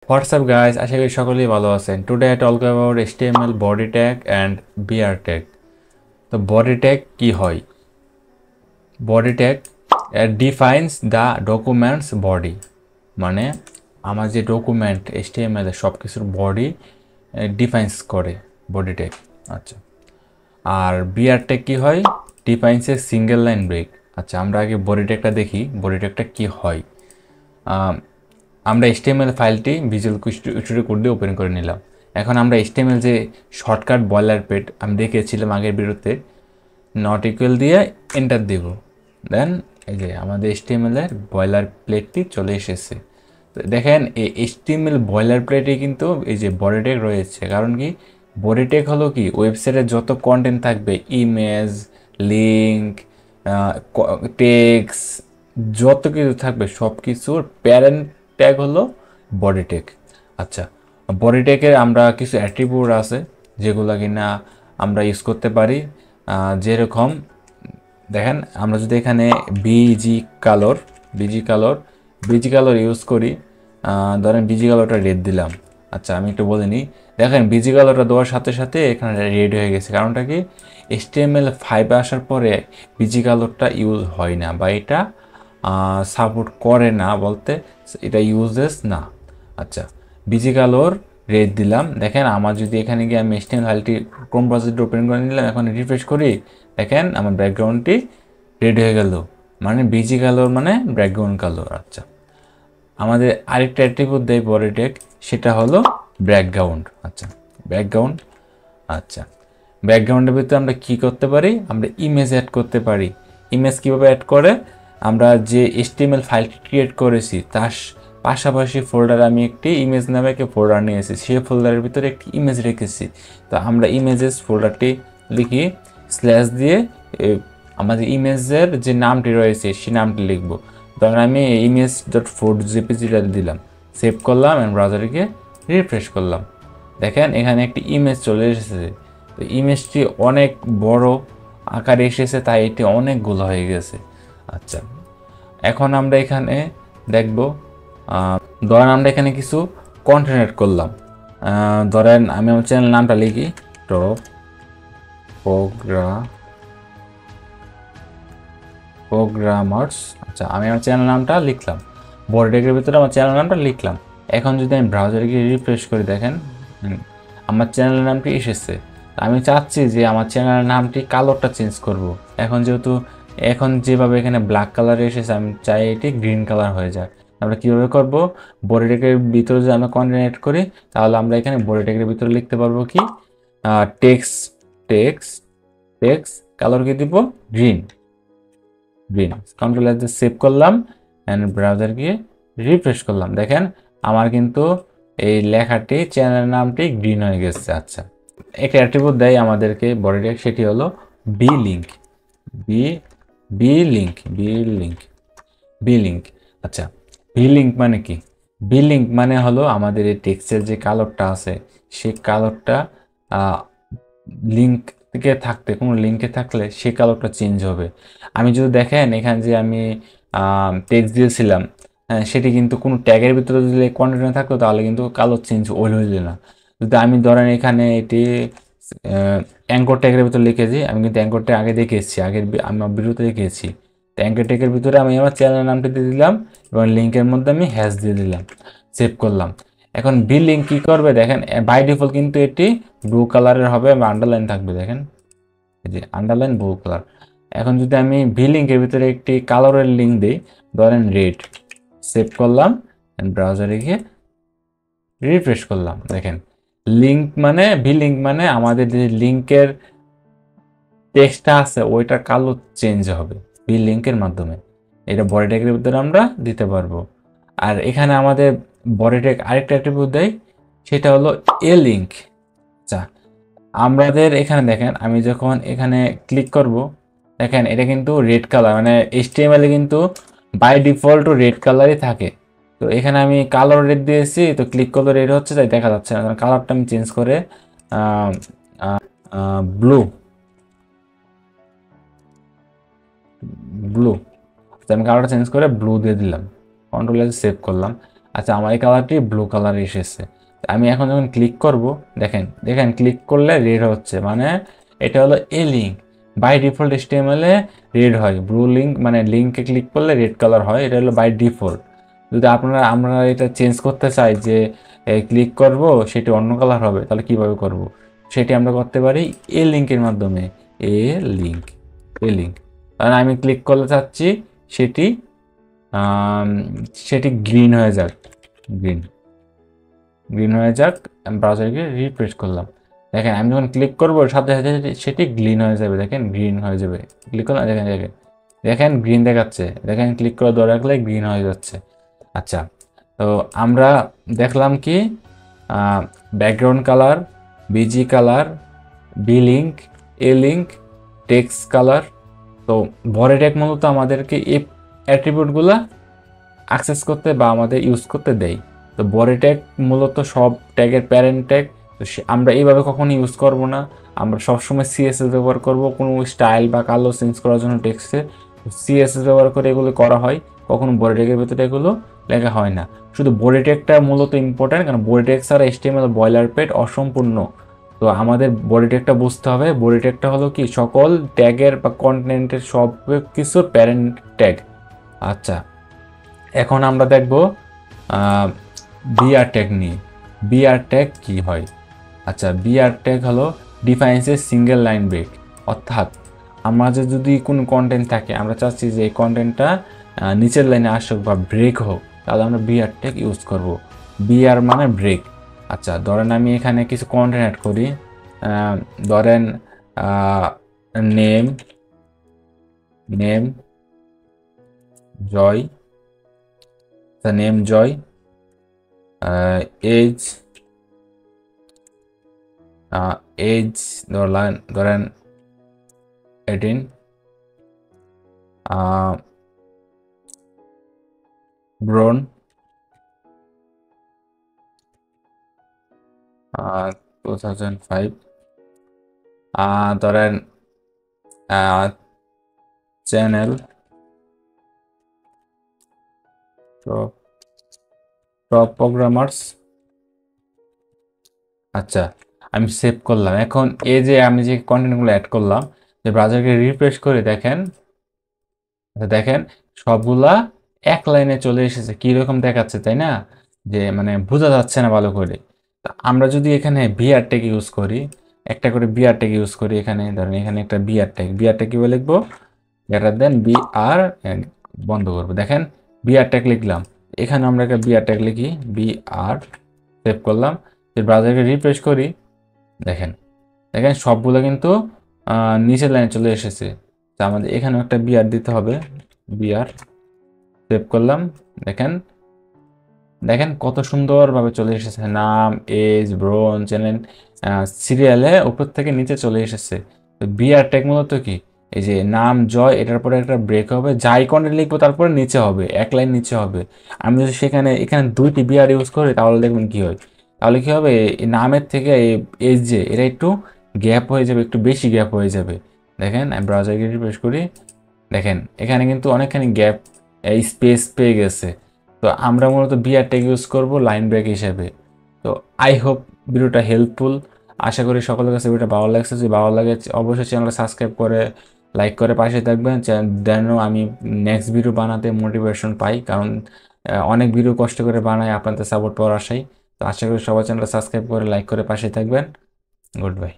WhatsApp guys, আশা করি সকলেই ভালো আছেন। Today I talk about HTML body tag and BR tag. তো বডি ট্যাগ কি হয়? Body tag defines the documents body, মানে আমার যে ডকুমেন্ট HTML এর সব কিছুর বডি ডিফাইন্স করে বডি ট্যাগ। আচ্ছা, আর বিআর ট্যাগ কি হয়? Defines a single line break. আচ্ছা, আমরা আগে বডি ট্যাগটা দেখি, বডি ট্যাগটা কি হয়। আমরা HTML ফাইলটি ভিজুয়াল স্টুডিও কোড দিয়ে ওপেন করে নিলাম। এখন আমরা HTML যে শর্টকাট বয়লার পেট আমি দেখিয়েছিলাম আগের ভিডিওতে, নট ইকুয়াল দিয়ে এন্টার দেব। দেন এই যে আমাদের HTML এর বয়লার প্লেটটি চলে এসেছে। তো দেখেন এই HTML বয়লার প্লেটে কিন্তু এই যে বডি ট্যাগ রয়েছে। কারণ কি, বডি ট্যাগ হলো কি, ওয়েবসাইটে যত কন্টেন্ট থাকবে, ইমেজ, লিঙ্ক, টেক্স, যত কিছু থাকবে সব কিছুর প্যারেন্ট ট্যাগ হলো বডি ট্যাগ। আচ্ছা, বডি ট্যাগের আমরা কিছু অ্যাট্রিবিউট আছে যেগুলো কিনা আমরা ইউজ করতে পারি। যেরকম দেখেন, আমরা যদি এখানে বিজি কালার ইউজ করি, ধরেন বিজি কালারটা রেড দিলাম। আচ্ছা, আমি একটু বলে নিই। দেখেন বিজি কালারটা দেওয়ার সাথে সাথে এখানে রেড হয়ে গেছে। কারণটা কি, HTML5 আসার পরে বিজি কালারটা ইউজ হয় না, বা এটা সাপোর্ট করে না, বলতে এটা ইউজেস না। আচ্ছা, বিজি কালার রেড দিলাম। দেখেন আমার যদি এখানে গিয়ে আমি HTML ফাইলটি ক্রোম ব্রাউজারটি ওপেন করে নিলাম, এখন রিফ্রেশ করি, দেখেন আমার ব্যাকগ্রাউন্ডটি রেড হয়ে গেল, মানে বিজি কালার মানে ব্যাকগ্রাউন্ড কালার। আচ্ছা, আমাদের আরেকটা অ্যাট্রিবিউট দেয় বডি ট্যাগ, সেটা হলো ব্যাকগ্রাউন্ড। আচ্ছা, ব্যাকগ্রাউন্ড। আচ্ছা, ব্যাকগ্রাউন্ডের ভিতরে আমরা কি করতে পারি? আমরা ইমেজ অ্যাড করতে পারি। ইমেজ কীভাবে অ্যাড করে? আমরা যে HTML ফাইলটি ক্রিয়েট করেছি তার পাশাপাশি ফোল্ডারে আমি একটি ইমেজ নামে একটি ফোল্ডার নিয়েছি, সেই ফোল্ডারের ভিতরে একটি ইমেজ রেখেছি। তো আমরা ইমেজেস ফোল্ডারটি লিখি স্ল্যাশ দিয়ে আমাদের ইমেজের যে নামটি রয়েছে সেই নামটি লিখব। ধরেন আমি ইমেজ ডট ফোর জেপিজিটা দিলাম, সেভ করলাম এবং ব্রাউজারকে রিফ্রেশ করলাম। দেখেন এখানে একটি ইমেজ চলে এসেছে। তো ইমেজটি অনেক বড় আকারে এসেছে, তাই এটি অনেকগুলো হয়ে গেছে। আচ্ছা, এখন আমরা এখানে দেখব, ধরেন আমরা এখানে কিছু কন্টেন্ট এড করলাম। ধরেন আমি আমার চ্যানেল নামটা লিখি টপ প্রোগ্রামার্স। আচ্ছা, আমি আমার চ্যানেল নামটা লিখলাম, বডি ট্যাগের ভিতরে আমার চ্যানেল নামটা লিখলাম। এখন যদি আমি ব্রাউজারে গিয়ে রিফ্রেশ করি, দেখেন আমার চ্যানেলের নামটি এসেছে। আমি চাচ্ছি যে আমার চ্যানেলের নামটি কালারটা চেঞ্জ করব। এখন যেহেতু এখন যেভাবে এখানে ব্ল্যাক কালার এসেছে, আমি চাই এটি গ্রিন কালার হয়ে যায়। আমরা কীভাবে করব? বডি ট্যাগের ভিতরে যদি আমরা কন্টেন্ট এড করি, তাহলে আমরা এখানে বডি ট্যাগের ভিতরে লিখতে পারবো কি, টেক্সট টেক্সট টেক্সট কালারকে দিব গ্রিন। কন্ট্রোল এস দিয়ে সেভ করলাম অ্যান্ড ব্রাউজার গিয়ে রিফ্রেশ করলাম। দেখেন আমার কিন্তু এই লেখাটি, চ্যানেলের নামটি গ্রিন হয়ে গেছে। আচ্ছা, একটা অ্যাট্রিবিউট দেয় আমাদেরকে বডি ট্যাগ, সেটি হলো B link. B B link B link B link আচ্ছা, বি লিঙ্ক মানে কি? বি লিঙ্ক মানে হলো আমাদের এই টেক্সটের যে কালারটা আছে, সেই কালারটা লিঙ্ক থেকে থাকতে, কোনো লিঙ্কে থাকলে সেই কালারটা চেঞ্জ হবে। আমি যদি দেখেন এখানে যে আমি টেক্সট দিয়েছিলাম, সেটি কিন্তু কোনো ট্যাগের ভিতরে যদি কন্টেন্ট থাকতো তাহলে কিন্তু কালার চেঞ্জ হইল না। যদি আমি ধরেন এখানে এটি অ্যাঙ্কর ট্যাগের ভিতরে লিখেছি, আমি কিন্তু অ্যাঙ্কর ট্যাগ আগে দেখে এসেছি, আগের আমার ভিডিওতে দেখেছি। তো অ্যাঙ্কর ট্যাগের ভিতরে আমি আমার চ্যানেলের নামটি দিয়ে দিলাম এবং লিঙ্কের মধ্যে আমি হ্যাশ দিয়ে দিলাম, সেভ করলাম। এখন বি লিঙ্ক কী করবে? দেখেন বাই ডিফল্ট কিন্তু এটি ব্লু কালারের হবে বা আন্ডারলাইন থাকবে। দেখেন এই যে আন্ডারলাইন ব্লু কালার। এখন যদি আমি ভি লিঙ্কের ভিতরে একটি কালারের লিঙ্ক দিই, ধরেন রেড, সেভ করলাম, ব্রাউজারে গিয়ে রিফ্রেশ করলাম। দেখেন লিঙ্ক মানে, ভি লিঙ্ক মানে আমাদের যে লিঙ্কের টেক্সটটা আছে ওইটার কালার চেঞ্জ হবে ভি লিঙ্কের মাধ্যমে। এটা বডি ট্যাগের ভিতরে আমরা দিতে পারবো। আর এখানে আমাদের বডি ট্যাগ আরেকটা অ্যাট্রিবিউট দেয়, সেটা হলো এ লিঙ্ক। আচ্ছা, আমাদের এখানে দেখেন আমি যখন এখানে ক্লিক করব, দেখেন এটা কিন্তু রেড কালার, মানে HTML এ কিন্তু বাই ডিফল্ট রেড কালারই থাকে। তো এখানে আমি কালার রেড দিয়েছি, তো ক্লিক করলে রেড হচ্ছে, তাই দেখা যাচ্ছে না। কালারটা আমি চেঞ্জ করে ব্লু ব্লু আমি কালারটা চেঞ্জ করে ব্লু দিয়ে দিলাম, কন্ট্রোল এস সেভ করলাম। আচ্ছা, আমার এই কালারটি ব্লু কালার এসেছে। আমি এখন যখন ক্লিক করব, দেখেন দেখেন ক্লিক করলে রেড হচ্ছে, মানে এটা হলো A link. By default HTML এ রেড হয়, ব্লু লিঙ্ক মানে লিঙ্কে ক্লিক করলে রেড কালার হয়, এটা হলো বাই ডিফল্ট। যদি আমরা এটা চেঞ্জ করতে চাই যে ক্লিক করব সেটি অন্য কালার হবে, তাহলে কিভাবে করব? সেটি আমরা করতে পারি এ লিঙ্কের মাধ্যমে। এ লিঙ্ক, এ লিঙ্ক, কারণ আমি ক্লিক করতে চাচ্ছি সেটি আম, সেটি গ্রিন হয়ে যাক, গ্রিন গ্রিন হয়ে যাক। আমি ব্রাউজারকে রিফ্রেশ করলাম, দেখেন আমি যখন ক্লিক করবো সাথে সাথে সেটি গ্রিন হয়ে যাবে, দেখেন গ্রিন হয়ে যাবে। ক্লিক করলাম, দেখেন দেখেন দেখেন গ্রিন দেখাচ্ছে, দেখেন ক্লিক করে ধরে রাখলে গ্রিন হয়ে যাচ্ছে। আচ্ছা, তো আমরা দেখলাম কি background colour, BG colour, B link, A link, text colour. তো বডি ট্যাগ মূলত আমাদেরকে এই অ্যাট্রিবিউটগুলো অ্যাক্সেস করতে বা আমাদের ইউজ করতে দেয়। তো বডি ট্যাগ মূলত সব ট্যাগের প্যারেন্ট ট্যাগ। তো আমরা এইভাবে কখনো ইউজ করব না, আমরা সবসময় সিএসএস ব্যবহার করব কোনো স্টাইল বা কালার চেঞ্জ করার জন্য টেক্সটে। সিএসএস ব্যবহার করে এগুলো করা হয়, কখনো বডি ট্যাগের ভেতরে এগুলো লেখা হয় না। শুধু বডি ট্যাগটা মূলত ইম্পর্ট্যান্ট, কারণ বডি ট্যাগ ছাড়া HTML বয়লার পেট অসম্পূর্ণ। তো আমাদের বডি ট্যাগটা বুঝতে হবে। বডি ট্যাগটা হলো কি সকল ট্যাগের বা কন্টেন্টের সব কিছুর প্যারেন্ট ট্যাগ। আচ্ছা, এখন আমরা দেখব বিআর ট্যাগ নিয়ে। বিআর ট্যাগ কি হয়? আচ্ছা, বিআর ট্যাগ হলো defines a single line break, অর্থাৎ আমাদের যদি কোনো কন্টেন্ট থাকে, আমরা চাচ্ছি যে এই কন্টেন্টটা নিচের লাইনে আসুক বা ব্রেক হোক, তাহলে আমরা বিআর ট্যাগ ইউজ করব। বিআর মানে ব্রেক। আচ্ছা, ধরেন আমি এখানে কিছু কন্টেন্ট অ্যাড করি, ধরেন নেম, নেম জয়, নেম জয়, এজ, এজ ধরেন 18, ব্রন 2005, ধরেন চ্যানেল টপ প্রোগ্রামার্স। আচ্ছা, আমি সেভ করলাম। এখন এই যে আমি যে কন্টেন্টগুলো অ্যাড করলাম, যে ব্রাউজারকে রিফ্রেশ করে দেখেন, দেখেন সবগুলা এক লাইনে চলে এসেছে। কীরকম দেখাচ্ছে তাই না? যে মানে বোঝা যাচ্ছে না ভালো করে। আমরা যদি এখানে বিআর ট্যাগ ইউজ করি, একটা করে বিআর ট্যাগ ইউজ করি, এখানে ধরেন এখানে একটা বিআর ট্যাগ, বিআর ট্যাগ কীভাবে লিখবো? গ্রেটার দেন বিআর, বন্ধ করবো। দেখেন বিআর ট্যাগ লিখলাম, এখানে আমরা একটা বিআর ট্যাগ লিখি, বিআর, সেভ করলাম। ব্রাউজারকে রিফ্রেশ করি, দেখেন দেখেন সবগুলো কিন্তু নিচের লাইনে চলে এসেছে। তো আমাদের এখানেও একটা বিআর দিতে হবে, বিআর, সেভ করলাম। দেখেন দেখেন কত সুন্দরভাবে চলে এসেছে, নাম, এজ, ব্রোন, চ্যানেল, সিরিয়ালে উপর থেকে নিচে চলে এসেছে। তো বিআর ট্যাগ মূলত কি, এই যে নাম জয়, এটার পরে একটা ব্রেক হবে, যাই কন্টেন্ট লিখবো তারপরে নিচে হবে, এক লাইন নিচে হবে। আমি যদি এখানে দুইটি বিআর ইউজ করি, তাহলে দেখবেন কি হয়, তাহলে কি হবে, এই নামের থেকে এজ যে এটা একটু গ্যাপ হয়ে যাবে, একটু বেশি গ্যাপ হয়ে যাবে। দেখেন আমি ব্রাউজারকে রিফ্রেশ করি, দেখেন এখানে কিন্তু অনেকখানি গ্যাপ, স্পেস পেয়ে গেছে। তো আমরা মূলত বিআর ট্যাগ ইউজ করব লাইন ব্রেক হিসেবে। তো আই হোপ ভিডিওটা হেল্পফুল, আশা করি সকলের কাছে ভিডিওটা ভালো লাগছে। যদি ভালো লাগে অবশ্যই চ্যানেলটা সাবস্ক্রাইব করে লাইক করে পাশে থাকবেন, যেন আমি নেক্সট ভিডিও বানাতে মোটিভেশন পাই, কারণ অনেক ভিডিও কষ্ট করে বানাই আপনাদের সাপোর্ট পাওয়ার আশায়। তো আশা করি সবাই চ্যানেলটা সাবস্ক্রাইব করে লাইক করে পাশে থাকবেন। Good bye.